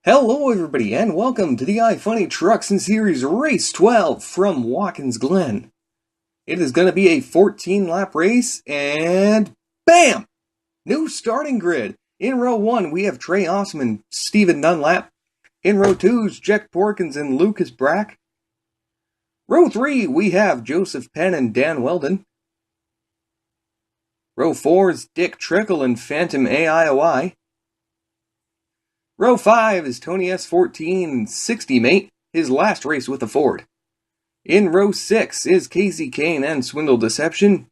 Hello everybody and welcome to the iFunny Truxxin Series Race 12 from Watkins, Glen. It is going to be a 14-lap race and BAM! New starting grid. In row 1 we have Trey Awesome and Steven Dunlap. In row 2 is Jack Porkins and Lucas Brack. Row 3 we have Joseph Penn and Dan Weldon. Row 4 is Dick Trickle and Phantom AIOI. Row 5 is Tony S14 and 60 Mate, his last race with the Ford. In row 6 is Casey Kane and Swindle Deception.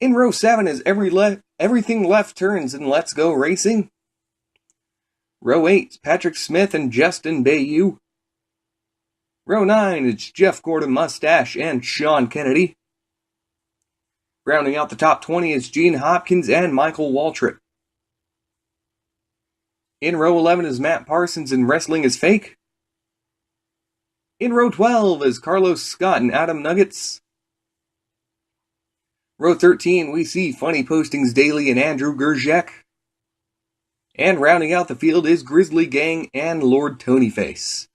In row 7 is Everything Left Turns and Let's Go Racing. Row 8 Patrick Smith and Justin Bayou. Row 9 is Jeff Gordon Mustache and Sean Kennedy. Rounding out the top 20 is Gene Hopkins and Michael Waltrip. In row 11 is Matt Parsons and Wrestling is Fake. In row 12 is Carlos Scott and Adam Nuggets. Row 13 we see Funny Postings Daily and Andrew Gerzhek. And rounding out the field is Grizzly Gang and Lord Tonyface.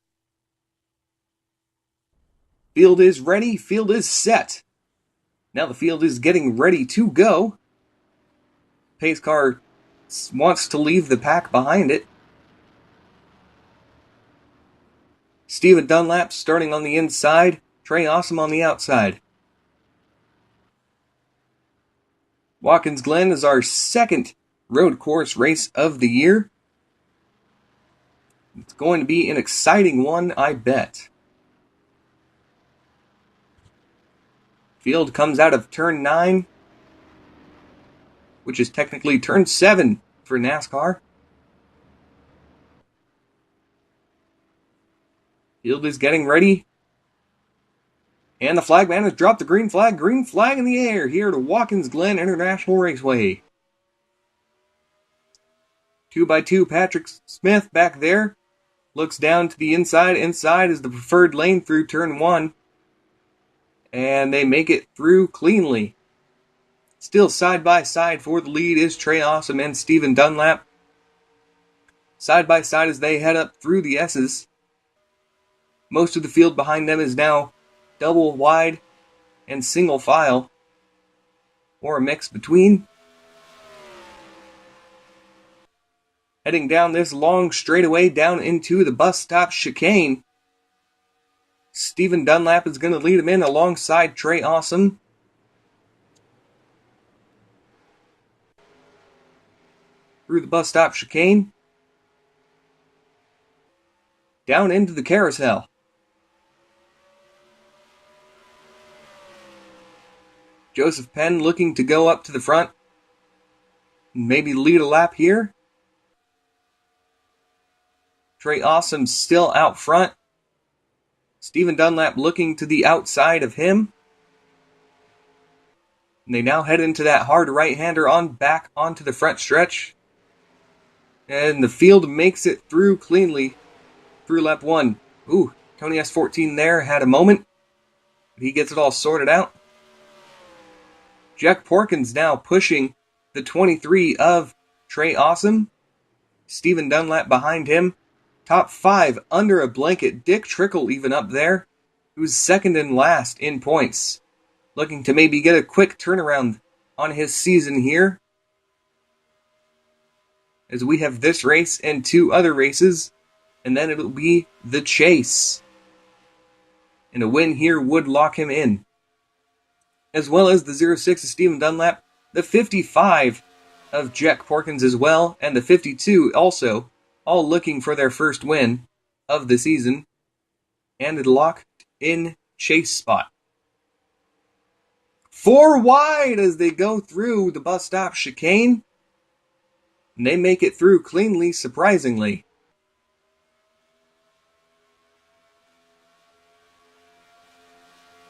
Field is ready, field is set. Now the field is getting ready to go. Pace car wants to leave the pack behind it. Steven Dunlap starting on the inside, Trey Awesome on the outside. Watkins Glen is our second road course race of the year. It's going to be an exciting one, I bet. Field comes out of turn 9. Which is technically turn 7 for NASCAR. Field is getting ready. And the flagman has dropped the green flag in the air here to Watkins Glen International Raceway. 2x2 Patrick Smith back there. Looks down to the inside. Inside is the preferred lane through turn 1. And they make it through cleanly. Still side by side for the lead is Trey Awesome and Steven Dunlap. Side by side as they head up through the S's. Most of the field behind them is now double wide and single file, or a mix between. Heading down this long straightaway down into the bus stop chicane. Steven Dunlap is going to lead him in alongside Trey Awesome. Through the bus stop chicane. Down into the carousel. Joseph Penn looking to go up to the front. Maybe lead a lap here. Trey Awesome still out front. Steven Dunlap looking to the outside of him. And they now head into that hard right-hander back onto the front stretch. And the field makes it through cleanly through lap 1. Ooh, Tony S14 there had a moment. But he gets it all sorted out. Jack Porkins now pushing the 23 of Trey Awesome. Steven Dunlap behind him. Top 5 under a blanket. Dick Trickle even up there. Who's second and last in points. Looking to maybe get a quick turnaround on his season here. As we have this race and 2 other races. And then it'll be the chase. And a win here would lock him in. As well as the 06 of Steven Dunlap. The 55 of Jack Porkins as well. And the 52 also. All looking for their first win of the season. And a locked in chase spot. 4 wide as they go through the bus stop chicane. And they make it through cleanly, surprisingly.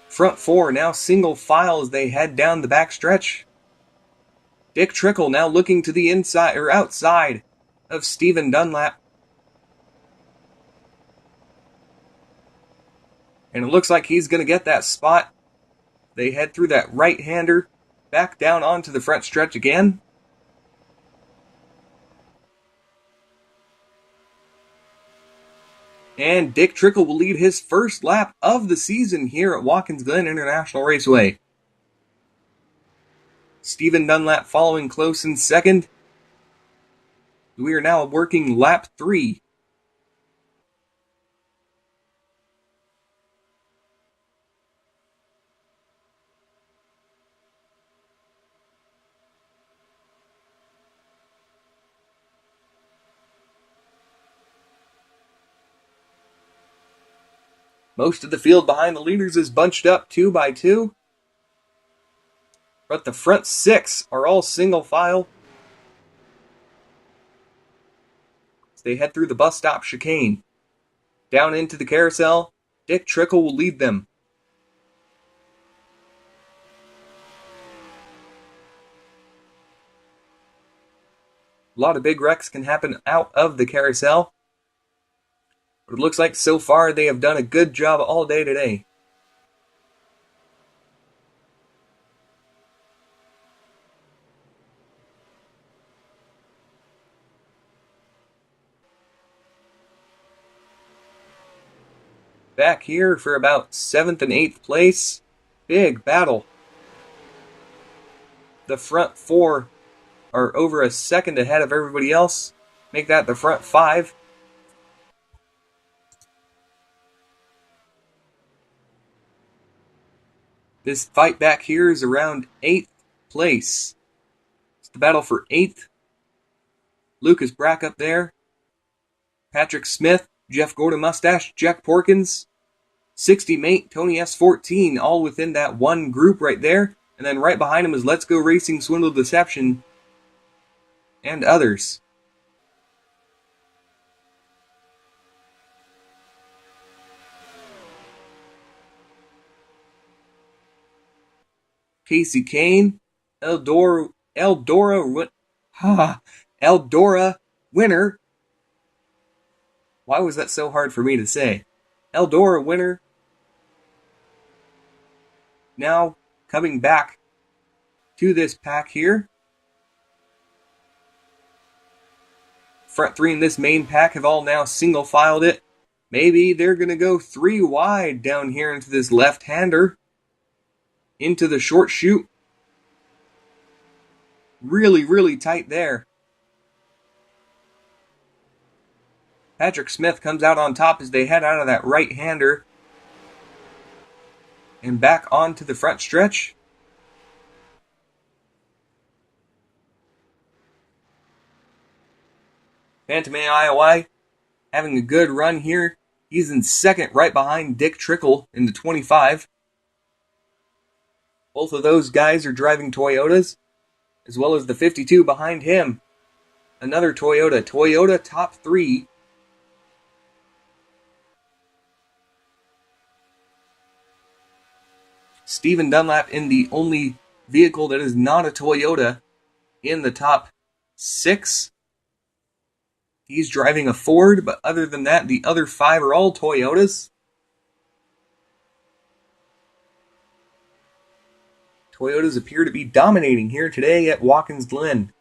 Front 4 now single file as they head down the backstretch. Dick Trickle now looking to the inside or outside of Steven Dunlap. And it looks like he's going to get that spot. They head through that right-hander back down onto the front stretch again. And Dick Trickle will lead his first lap of the season here at Watkins Glen International Raceway. Stephen Dunlap following close in second. We are now working lap 3. Most of the field behind the leaders is bunched up 2 by 2. But the front 6 are all single file as they head through the bus stop chicane. Down into the carousel, Dick Trickle will lead them. A lot of big wrecks can happen out of the carousel, but it looks like so far they have done a good job all day today. Back here for about 7th and 8th place. Big battle. The front 4 are over a second ahead of everybody else. Make that the front 5. This fight back here is around 8th place. It's the battle for 8th. Lucas Brack up there. Patrick Smith, Jeff Gordon Mustache, Jack Porkins, 60 Mate, Tony S14, all within that one group right there. And then right behind him is Let's Go Racing, Swindle Deception, and others. Casey Kane, Eldora winner. Why was that so hard for me to say? Eldora winner. Now coming back to this pack here. Front 3 in this main pack have all now single filed it. Maybe they're going to go 3 wide down here into this left-hander. Into the short chute. Really, really tight there. Patrick Smith comes out on top as they head out of that right-hander. And back onto the front stretch. Phantom AIOI having a good run here. He's in second right behind Dick Trickle in the 25. Both of those guys are driving Toyotas, as well as the 52 behind him. Another Toyota. Toyota top 3. Stephen Dunlap in the only vehicle that is not a Toyota in the top 6. He's driving a Ford, but other than that, the other 5 are all Toyotas. Toyotas appear to be dominating here today at Watkins Glen.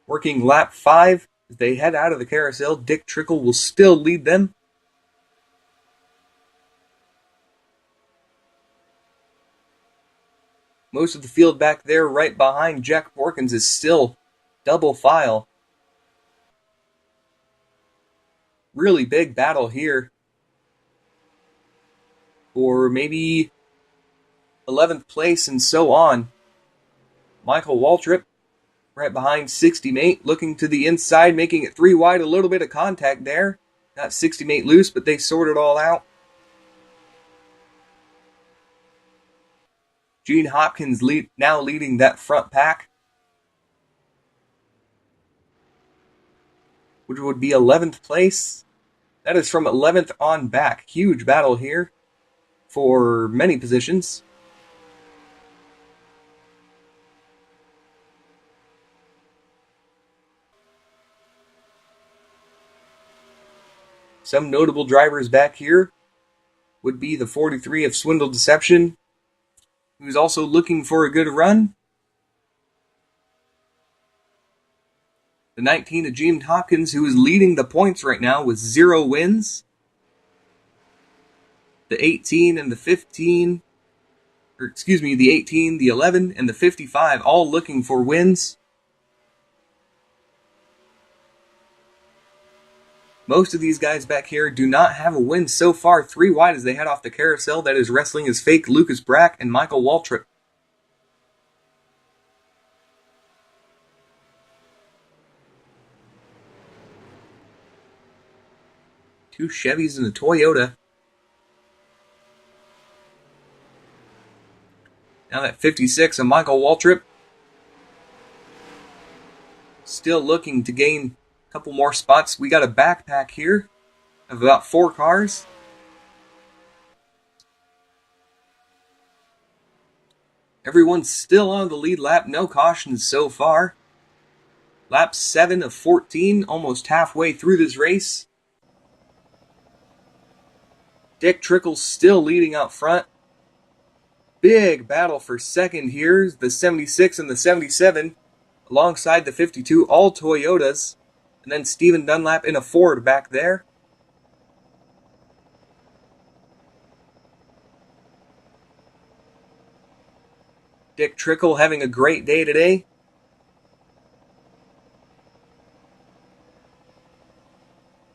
Working lap 5 as they head out of the carousel. Dick Trickle will still lead them. Most of the field back there right behind Jack Porkins is still double file. Really big battle here for maybe 11th place and so on. Michael Waltrip right behind 60 Mate, looking to the inside, making it 3 wide, a little bit of contact there. Got 60 Mate loose, but they sort it all out. Gene Hopkins now leading that front pack, which would be 11th place. That is from 11th on back. Huge battle here for many positions. Some notable drivers back here would be the 43 of Swindle Deception, who's also looking for a good run. The 19 of Gene Hopkins, who is leading the points right now with 0 wins. the 18 and the 15, or excuse me, the 18, the 11, and the 55 all looking for wins. Most of these guys back here do not have a win so far. 3 wide as they head off the carousel. That is Wrestling is Fake, Lucas Brack, and Michael Waltrip. Two Chevys and a Toyota. Now that 56 of Michael Waltrip. Still looking to gain a couple more spots. We got a backpack here of about 4 cars. Everyone's still on the lead lap. No cautions so far. Lap 7 of 14, almost halfway through this race. Dick Trickle's still leading out front. Big battle for second here. The 76 and the 77 alongside the 52, all Toyotas. And then Steven Dunlap in a Ford back there. Dick Trickle having a great day today.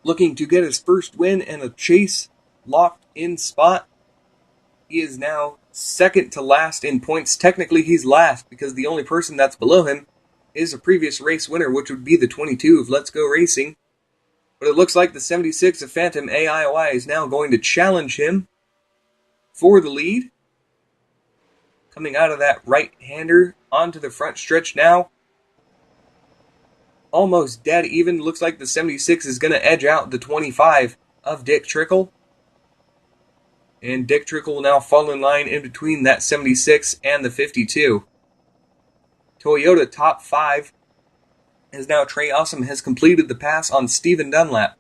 Looking to get his first win and a chase locked in spot. He is now second to last in points. Technically, he's last because the only person that's below him is a previous race winner, which would be the 22 of Let's Go Racing. But it looks like the 76 of Phantom AIOI is now going to challenge him for the lead. Coming out of that right-hander onto the front stretch now. Almost dead even. Looks like the 76 is going to edge out the 25 of Dick Trickle. And Dick Trickle will now fall in line in between that 76 and the 52. Toyota top 5 as now Trey Awesome has completed the pass on Steven Dunlap.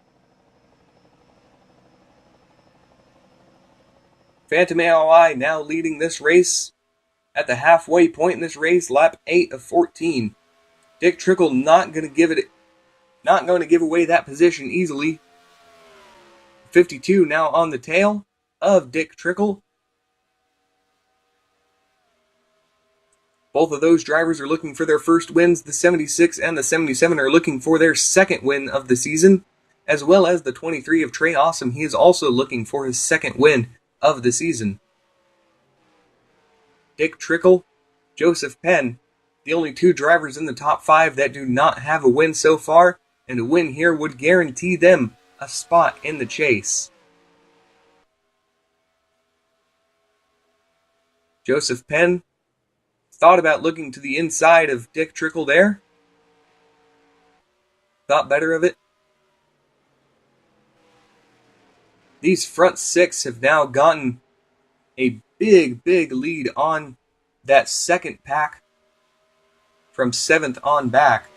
Phantom AIOI now leading this race at the halfway point in this race, lap 8 of 14. Dick Trickle not going to give away that position easily. 52 now on the tail of Dick Trickle. Both of those drivers are looking for their first wins. The 76 and the 77 are looking for their second win of the season, as well as the 23 of Trey Awesome. He is also looking for his second win of the season. Dick Trickle, Joseph Penn, the only 2 drivers in the top 5 that do not have a win so far, and a win here would guarantee them a spot in the chase. Joseph Penn thought about looking to the inside of Dick Trickle there. Thought better of it. These front 6 have now gotten a big lead on that second pack from 7th on back.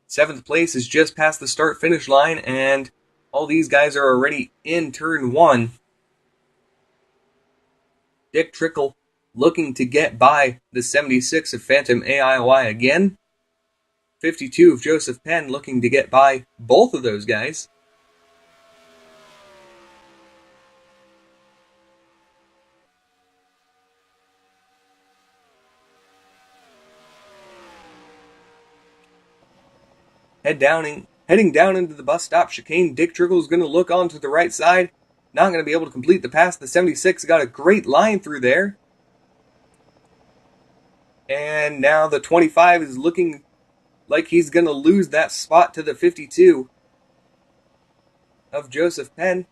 Seventh place is just past the start-finish line, and all these guys are already in turn 1. Dick Trickle looking to get by the 76 of Phantom AIOI again. 52 of Joseph Penn looking to get by both of those guys. Heading down into the bus stop chicane, Dick Trickle is going to look onto the right side. Not going to be able to complete the pass. The 76 got a great line through there. And now the 25 is looking like he's going to lose that spot to the 52 of Joseph Penn.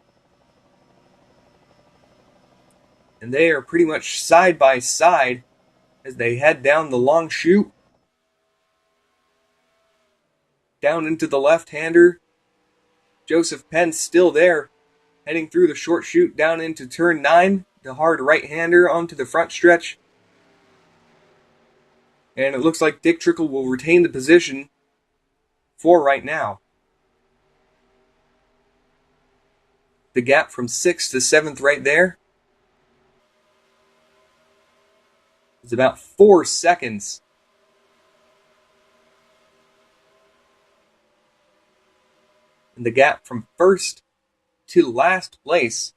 And they are pretty much side by side as they head down the long chute. Down into the left-hander. Joseph Penn still there. Heading through the short chute down into turn 9. The hard right-hander onto the front stretch. And it looks like Dick Trickle will retain the position for right now. The gap from 6th to 7th right there is about 4 seconds. And the gap from first to last place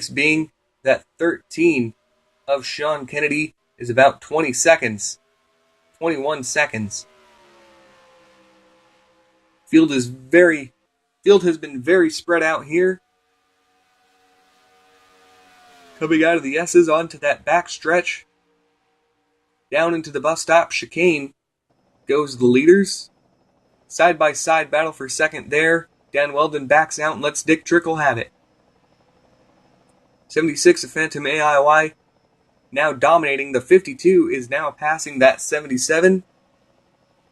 being that 13 of Sean Kennedy, is about 20 seconds. 21 seconds. Field has been very spread out here. Coming out of the S's onto that back stretch. Down into the bus stop chicane goes the leaders. Side by side battle for second there. Dan Weldon backs out and lets Dick Trickle have it. 76 of Phantom AIY now dominating. The 52 is now passing that 77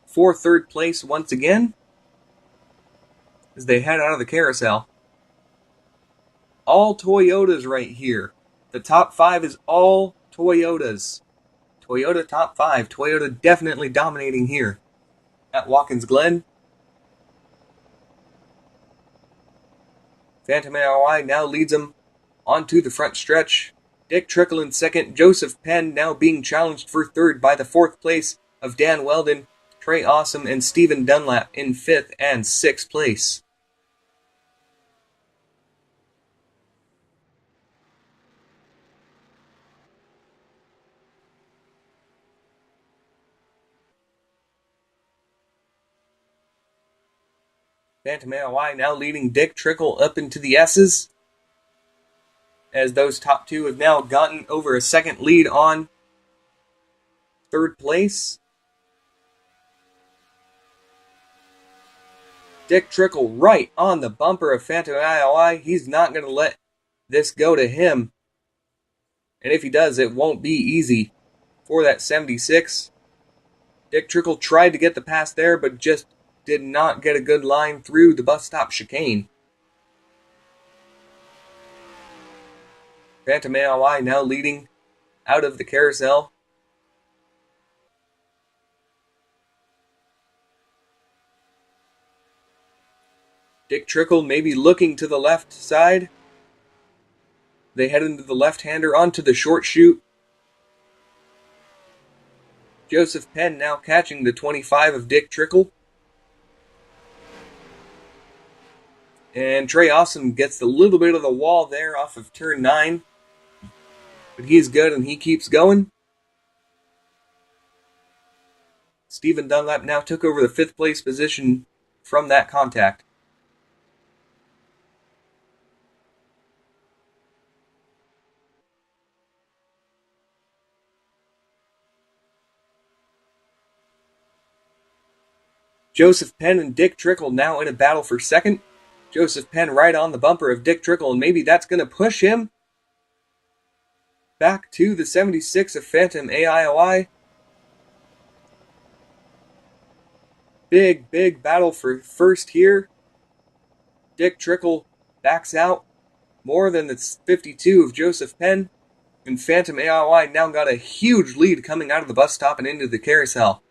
for third place once again as they head out of the carousel. All Toyotas right here. The top 5 is all Toyotas. Toyota top 5. Toyota definitely dominating here at Watkins Glen. Phantom AIY now leads them onto the front stretch. Dick Trickle in second. Joseph Penn now being challenged for third by the fourth place of Dan Weldon, Trey Awesome, and Steven Dunlap in fifth and sixth place. Phantom AIY now leading Dick Trickle up into the S's, as those top two have now gotten over a second lead on third place. Dick Trickle right on the bumper of Phantom AIY. He's not going to let this go to him. And if he does, it won't be easy for that 76. Dick Trickle tried to get the pass there, but just did not get a good line through the bus stop chicane. Phantom AIY now leading out of the carousel. Dick Trickle maybe looking to the left side. They head into the left-hander onto the short chute. Joseph Penn now catching the 25 of Dick Trickle. And Trey Awesome gets a little bit of the wall there off of turn 9. But he's good and he keeps going. Steven Dunlap now took over the 5th place position from that contact. Joseph Penn and Dick Trickle now in a battle for second. Joseph Penn right on the bumper of Dick Trickle, and maybe that's going to push him back to the 76 of Phantom AIY. Big battle for first here. Dick Trickle backs out more than the 52 of Joseph Penn. And Phantom AIY now got a huge lead coming out of the bus stop and into the carousel.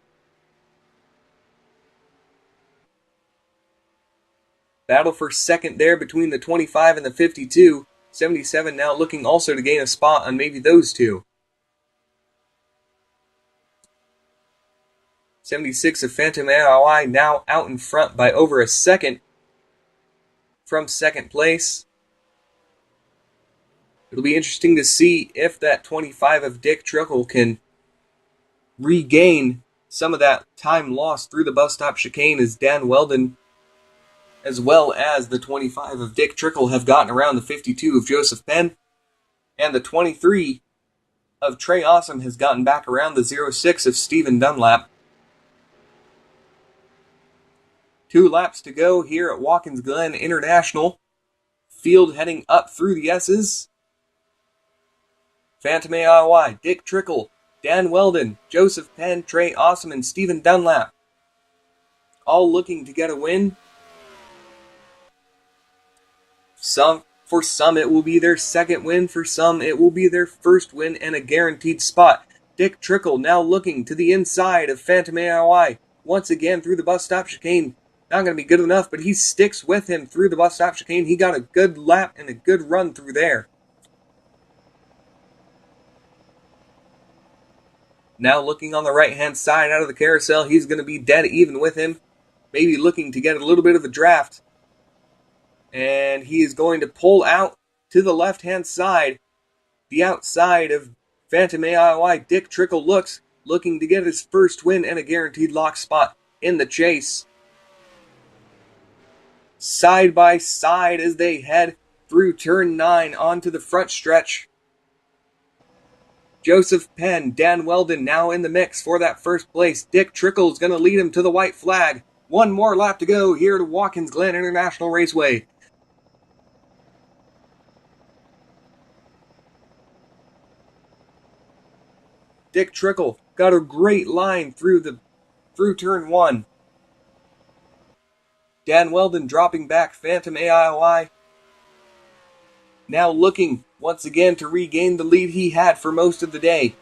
Battle for second there between the 25 and the 52. 77 now looking also to gain a spot on maybe those two. 76 of Phantom AIY now out in front by over a second from second place. It'll be interesting to see if that 25 of Dick Trickle can regain some of that time lost through the bus stop chicane, as Dan Weldon as well as the 25 of Dick Trickle have gotten around the 52 of Joseph Penn, and the 23 of Trey Awesome has gotten back around the 06 of Steven Dunlap. 2 laps to go here at Watkins Glen International. Field heading up through the S's. Phantom AIY, Dick Trickle, Dan Weldon, Joseph Penn, Trey Awesome, and Steven Dunlap. All looking to get a win. For some, it will be their second win. For some, it will be their first win and a guaranteed spot. Dick Trickle now looking to the inside of Phantom AIY. Once again through the bus stop chicane. Not going to be good enough, but he sticks with him through the bus stop chicane. He got a good lap and a good run through there. Now looking on the right-hand side out of the carousel, he's going to be dead even with him. Maybe looking to get a little bit of a draft And he is going to pull out to the left-hand side, the outside of Phantom AIOI. Dick Trickle looking to get his first win and a guaranteed lock spot in the chase. Side by side as they head through turn 9 onto the front stretch. Joseph Penn, Dan Weldon now in the mix for that first place. Dick Trickle is going to lead him to the white flag. One more lap to go here to Watkins Glen International Raceway. Dick Trickle got a great line through turn 1. Dan Weldon dropping back. Phantom AIOI now looking once again to regain the lead he had for most of the day.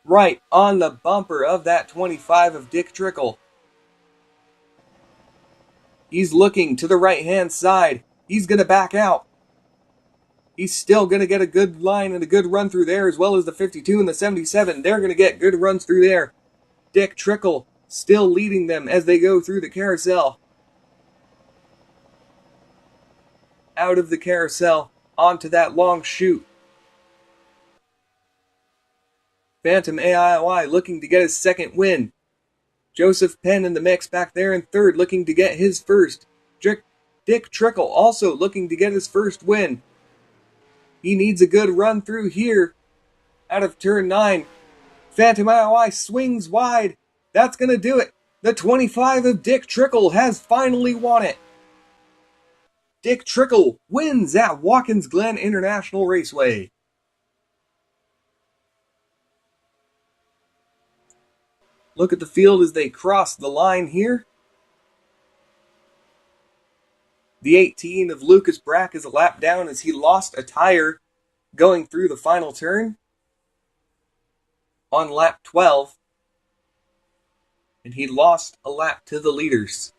Right on the bumper of that 25 of Dick Trickle. He's looking to the right-hand side. He's going to back out. He's still going to get a good line and a good run through there, as well as the 52 and the 77. They're going to get good runs through there. Dick Trickle still leading them as they go through the carousel. Out of the carousel, onto that long chute. Phantom AIOI looking to get his second win. Joseph Penn in the mix back there in third, looking to get his first. Dick Trickle also looking to get his first win. He needs a good run through here. Out of turn 9. Phantom AIOI swings wide. That's going to do it. The 25 of Dick Trickle has finally won it. Dick Trickle wins at Watkins Glen International Raceway. Look at the field as they cross the line here. The 18 of Lucas Brack is a lap down as he lost a tire going through the final turn on lap 12. And he lost a lap to the leaders.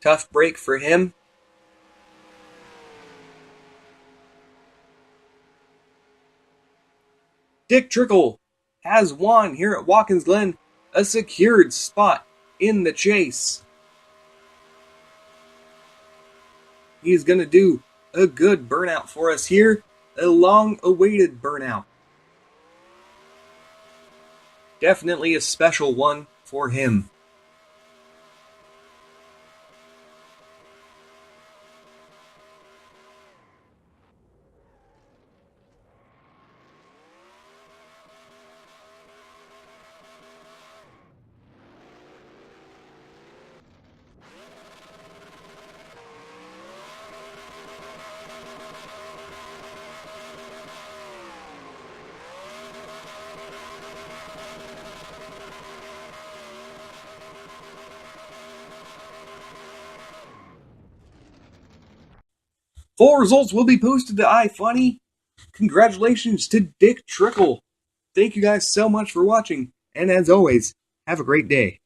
Tough break for him. Dick Trickle has won here at Watkins Glen, a secured spot in the chase. He's going to do a good burnout for us here, a long-awaited burnout. Definitely a special one for him. Full results will be posted to iFunny. Congratulations to Dick Trickle. Thank you guys so much for watching, and as always, have a great day.